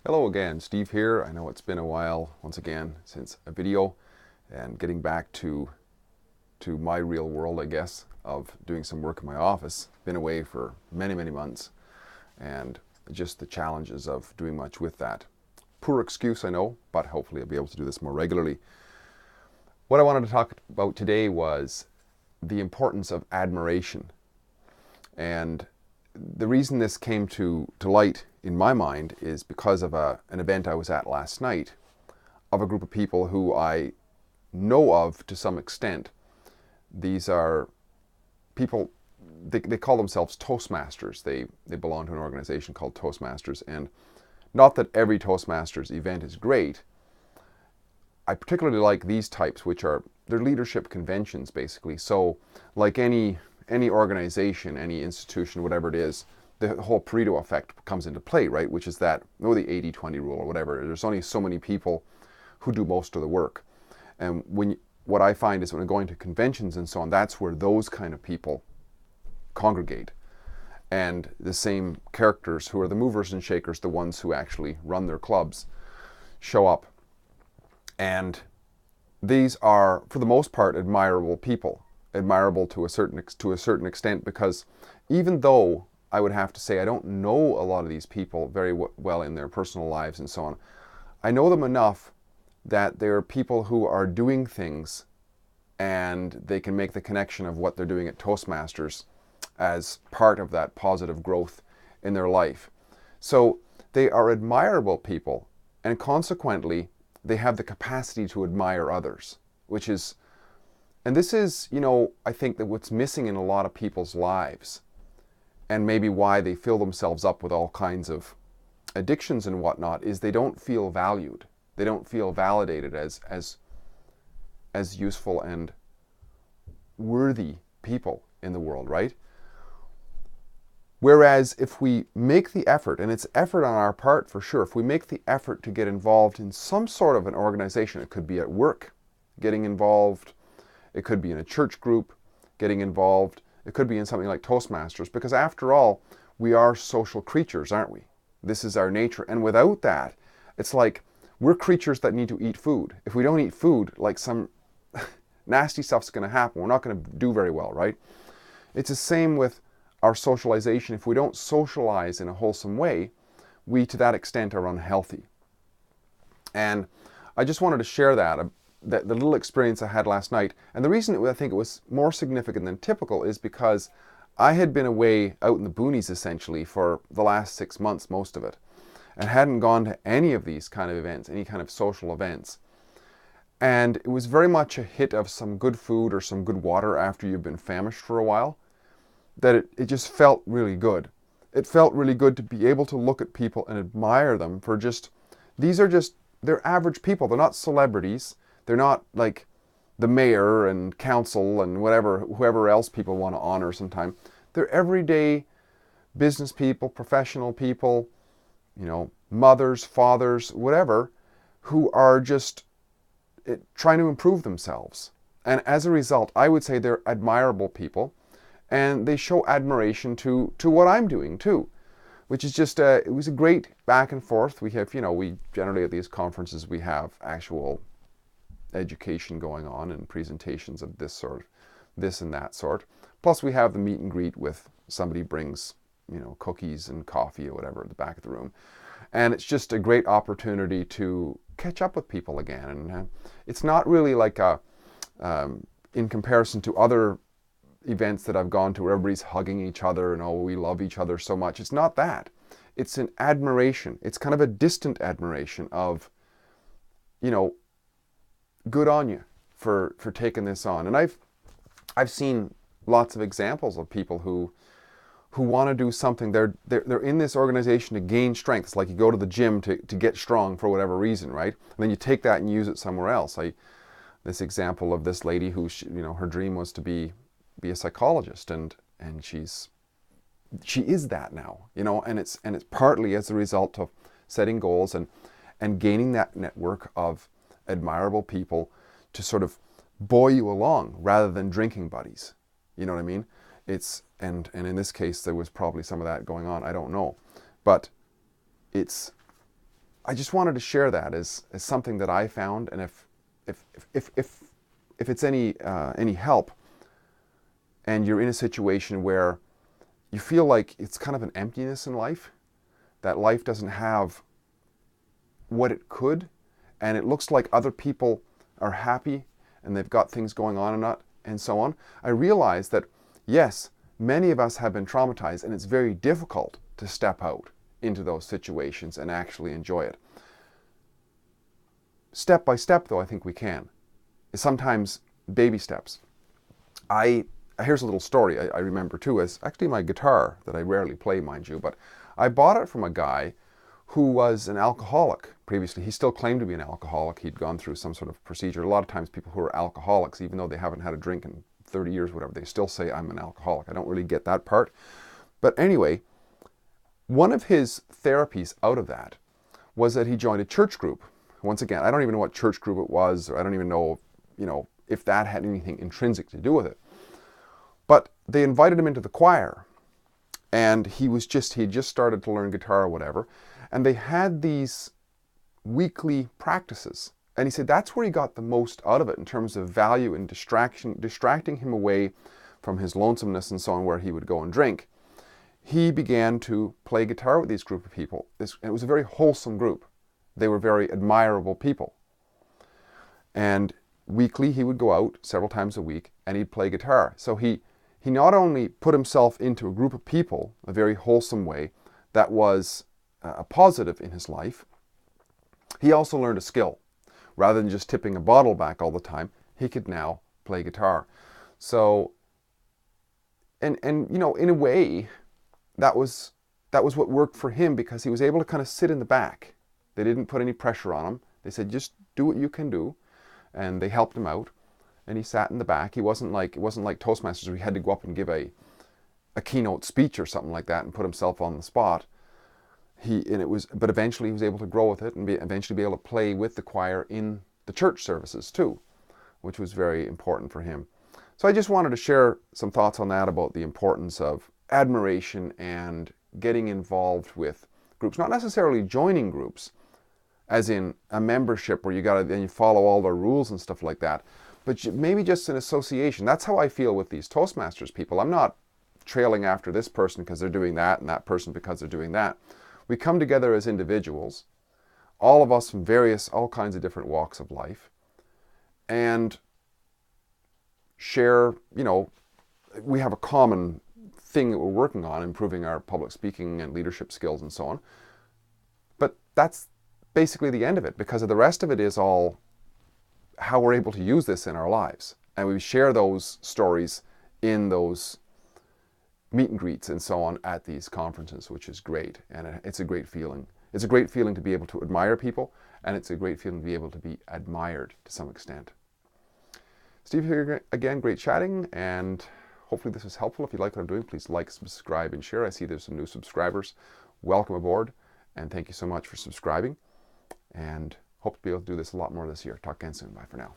Hello again, Steve here. I know it's been a while once again since a video and getting back to my real world, I guess, of doing some work in my office. Been away for many months and just the challenges of doing much with that. Poor excuse, I know, but hopefully I'll be able to do this more regularly. What I wanted to talk about today was the importance of admiration. And the reason this came to light in my mind is because of an event I was at last night of a group of people who I know of to some extent. These are people, they call themselves Toastmasters. They belong to an organization called Toastmasters. And not that every Toastmasters event is great. I particularly like these types, which are, they're leadership conventions basically. So like any organization, any institution, whatever it is, the whole Pareto effect comes into play, right? Which is that, the 80-20 rule or whatever. There's only so many people who do most of the work. And what I find is when I'm going to conventions and so on, that's where those kind of people congregate. And the same characters who are the movers and shakers, the ones who actually run their clubs, show up. And these are, for the most part, admirable people. Admirable to a certain extent, because even though I would have to say I don't know a lot of these people very well in their personal lives and so on, I know them enough that they're people who are doing things and they can make the connection of what they're doing at Toastmasters as part of that positive growth in their life. So they are admirable people, and consequently they have the capacity to admire others, which is, and this is, I think that what's missing in a lot of people's lives, and maybe why they fill themselves up with all kinds of addictions and whatnot, is they don't feel valued. They don't feel validated as useful and worthy people in the world, right? Whereas if we make the effort, and it's effort on our part for sure, if we make the effort to get involved in some sort of an organization, it could be at work, getting involved, it could be in a church group, getting involved, it could be in something like Toastmasters, because after all, we are social creatures, aren't we? This is our nature. And without that, it's like we're creatures that need to eat food. If we don't eat food, like some nasty stuff's going to happen. We're not going to do very well, right? It's the same with our socialization. If we don't socialize in a wholesome way, we to that extent are unhealthy. And I just wanted to share that the little experience I had last night. And the reason I think it was more significant than typical is because I had been away out in the boonies essentially for the last 6 months, most of it, and hadn't gone to any of these kind of events, any kind of social events. And it was very much a hit of some good food or some good water after you've been famished for a while, that it just felt really good. It felt really good to be able to look at people and admire them for just, they're average people. They're not celebrities. They're not like the mayor and council and whoever else people want to honor sometime. They're everyday business people, professional people, mothers, fathers, whatever, who are just trying to improve themselves. And as a result, I would say they're admirable people, and they show admiration to what I'm doing too, which is just it was a great back and forth. We have, we generally at these conferences we have actual education going on and presentations of this sort, this and that sort. Plus we have the meet and greet with somebody brings, cookies and coffee or whatever at the back of the room. And it's just a great opportunity to catch up with people again. And it's not really like in comparison to other events that I've gone to where everybody's hugging each other and, oh, we love each other so much. It's not that. It's an admiration. It's kind of a distant admiration of, good on you for taking this on. And I've seen lots of examples of people who want to do something. They're in this organization to gain strength. It's like you go to the gym to get strong for whatever reason, right? And then you take that and use it somewhere else. This example of this lady who, her dream was to be a psychologist, and she is that now, and it's partly as a result of setting goals and gaining that network of admirable people to sort of buoy you along rather than drinking buddies. You know what I mean? It's and in this case there was probably some of that going on. I don't know, but it's I just wanted to share that as something that I found, and if it's any help, and you're in a situation where you feel like it's kind of an emptiness in life, that life doesn't have what it could, and it looks like other people are happy and they've got things going on and so on, I realize that yes, many of us have been traumatized, and it's very difficult to step out into those situations and actually enjoy it. Step by step, though, I think we can. Sometimes baby steps. Here's a little story I remember too, as actually my guitar that I rarely play, mind you, but I bought it from a guy who was an alcoholic previously. He still claimed to be an alcoholic. He'd gone through some sort of procedure. A lot of times people who are alcoholics, even though they haven't had a drink in 30 years, whatever, they still say, I'm an alcoholic. I don't really get that part. But anyway, one of his therapies out of that was that he joined a church group. Once again, I don't even know what church group it was, or I don't even know, if that had anything intrinsic to do with it. But they invited him into the choir, and he had just started to learn guitar or whatever, and they had these weekly practices. And he said that's where he got the most out of it in terms of value and distracting him away from his lonesomeness and so on, where he would go and drink. He began to play guitar with these group of people. It was a very wholesome group. They were very admirable people. And weekly he would go out several times a week and he'd play guitar. So he not only put himself into a group of people, a very wholesome way, that was a positive in his life, he also learned a skill. Rather than just tipping a bottle back all the time, he could now play guitar. So, and in a way, that was what worked for him, because he was able to kind of sit in the back. They didn't put any pressure on him. They said, just do what you can do. And they helped him out. And he sat in the back. It wasn't like Toastmasters where he had to go up and give a keynote speech or something like that and put himself on the spot. But eventually he was able to grow with it and eventually be able to play with the choir in the church services too, which was very important for him. So I just wanted to share some thoughts on that, about the importance of admiration and getting involved with groups, not necessarily joining groups, as in a membership where you follow all their rules and stuff like that, but maybe just an association. That's how I feel with these Toastmasters people. I'm not trailing after this person because they're doing that and that person because they're doing that. We come together as individuals, all of us from all kinds of different walks of life, and share, we have a common thing that we're working on, improving our public speaking and leadership skills and so on. But that's basically the end of it, because the rest of it is all how we're able to use this in our lives. And we share those stories in those meet and greets and so on at these conferences, which is great. And it's a great feeling. It's a great feeling to be able to admire people, and it's a great feeling to be able to be admired to some extent. Steve here again, great chatting, and hopefully this was helpful. If you like what I'm doing, please like, subscribe, and share. I see there's some new subscribers. Welcome aboard, and thank you so much for subscribing, and hope to be able to do this a lot more this year. Talk again soon. Bye for now.